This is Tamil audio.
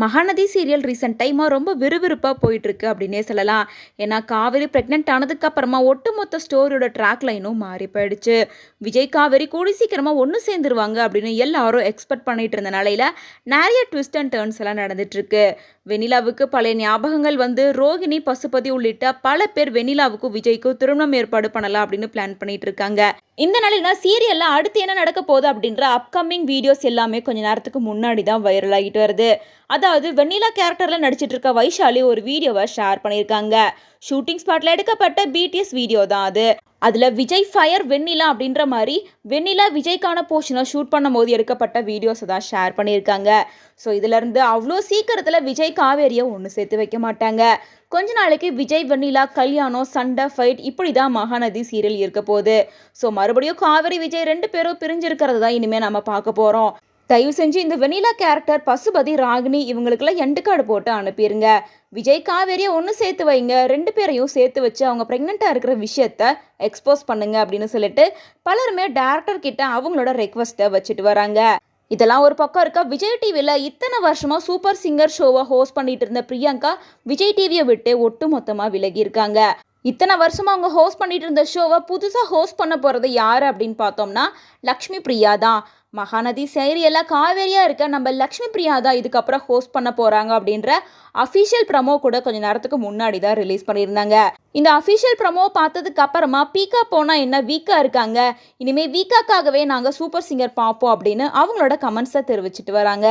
மகாநதி சீரியல் ரீசெண்ட் டைமாக ரொம்ப விறுவிறுப்பாக போயிட்டுருக்கு அப்படின்னே சொல்லலாம். ஏன்னா காவேரி ப்ரெக்னென்ட் ஆனதுக்கு அப்புறமா ஒட்டுமொத்த ஸ்டோரியோட ட்ராக் லைனும் மாறி போயிடுச்சு. விஜய் காவேரி கூடி சீக்கிரமாக ஒன்று சேர்ந்துருவாங்க அப்படின்னு எல்லாரும் எக்ஸ்பெக்ட் பண்ணிட்டு இருந்த நிலையில நிறைய ட்விஸ்ட் அண்ட் டர்ன்ஸ் எல்லாம் நடந்துட்டுருக்கு. வெண்ணிலாவுக்கு பழைய ஞாபகங்கள் வந்து ரோகிணி, பசுபதி உள்ளிட்ட பல பேர் வெண்ணிலாவுக்கும் விஜய்க்கும் திருமணம் ஏற்பாடு பண்ணலாம் அப்படின்னு பிளான் பண்ணிட்டு இருக்காங்க. இந்த நிலையில சீரியல்ல அடுத்து என்ன நடக்க போகுது அப்படின்ற அப்கமிங் வீடியோஸ் எல்லாமே கொஞ்ச நேரத்துக்கு முன்னாடி தான் வைரல் ஆகிட்டு வருது. அதாவது வெண்ணிலா கேரக்டர்ல நடிச்சிட்டு இருக்க வைஷாலி ஒரு வீடியோவை ஷேர் பண்ணியிருக்காங்க. ஷூட்டிங் ஸ்பாட்ல எடுக்கப்பட்ட பிடிஎஸ் வீடியோ தான் அது. அதுல விஜய் ஃபயர் வெண்ணிலா அப்படின்ற மாதிரி வெண்ணிலா விஜய்க்கான போர்ஷனை ஷூட் பண்ணும் போது எடுக்கப்பட்ட வீடியோஸை தான் ஷேர் பண்ணியிருக்காங்க. ஸோ இதுல இருந்து அவ்வளோ சீக்கிரத்துல விஜய் காவேரியை ஒன்று சேர்த்து வைக்க மாட்டாங்க. கொஞ்ச நாளைக்கு விஜய் வெண்ணிலா கல்யாணம், சண்டை, ஃபைட் இப்படி தான் மகாநதி சீரியல் இருக்க போகுது. ஸோ மறுபடியும் காவேரி விஜய் ரெண்டு பேரும் பிரிஞ்சிருக்கிறது தான் இனிமேல் நம்ம பார்க்க போகிறோம். தயவு செஞ்சு இந்த வெண்ணிலா கேரக்டர் பசுபதி, ராகினி இவங்களுக்கெல்லாம் எண்டு கார்டு போட்டு அனுப்பிடுங்க. விஜய் காவேரியை ஒன்று சேர்த்து வைங்க, ரெண்டு பேரையும் சேர்த்து வச்சு அவங்க ப்ரெக்னெண்ட்டாக இருக்கிற விஷயத்த எக்ஸ்போஸ் பண்ணுங்க அப்படின்னு சொல்லிட்டு பலருமே டேரக்டர் கிட்ட அவங்களோட ரெக்வஸ்ட்டை வச்சுட்டு வராங்க. இதெல்லாம் ஒரு பக்கம் இருக்க, விஜய் டிவியில் இத்தனை வருஷமா சூப்பர் சிங்கர் ஷோவை ஹோஸ்ட் பண்ணிட்டு இருந்த பிரியங்கா விஜய் டிவியை விட்டு ஒட்டு மொத்தமாக விலகி இருக்காங்க. இத்தனை வருஷமா அவங்க ஹோஸ்ட் பண்ணிட்டு இருந்த ஷோவை புதுசாக ஹோஸ்ட் பண்ண போகிறது யார் அப்படின்னு பார்த்தோம்னா லக்ஷ்மி பிரியா தான். மகாநதி சீரியலில் காவேரியாக இருக்க நம்ம லக்ஷ்மி பிரியா தான் இதுக்கப்புறம் ஹோஸ்ட் பண்ண போகிறாங்க அப்படின்ற அஃபிஷியல் ப்ரமோ கூட கொஞ்சம் நேரத்துக்கு முன்னாடி தான் ரிலீஸ் பண்ணியிருந்தாங்க. இந்த அஃபிஷியல் ப்ரமோ பார்த்ததுக்கு அப்புறமா பீக்கா போனால் என்ன வீக்கா இருக்காங்க, இனிமேல் வீக்காக்காகவே நாங்கள் சூப்பர் சிங்கர் பார்ப்போம் அப்படின்னு அவங்களோட கமெண்ட்ஸை தெரிவிச்சிட்டு வராங்க.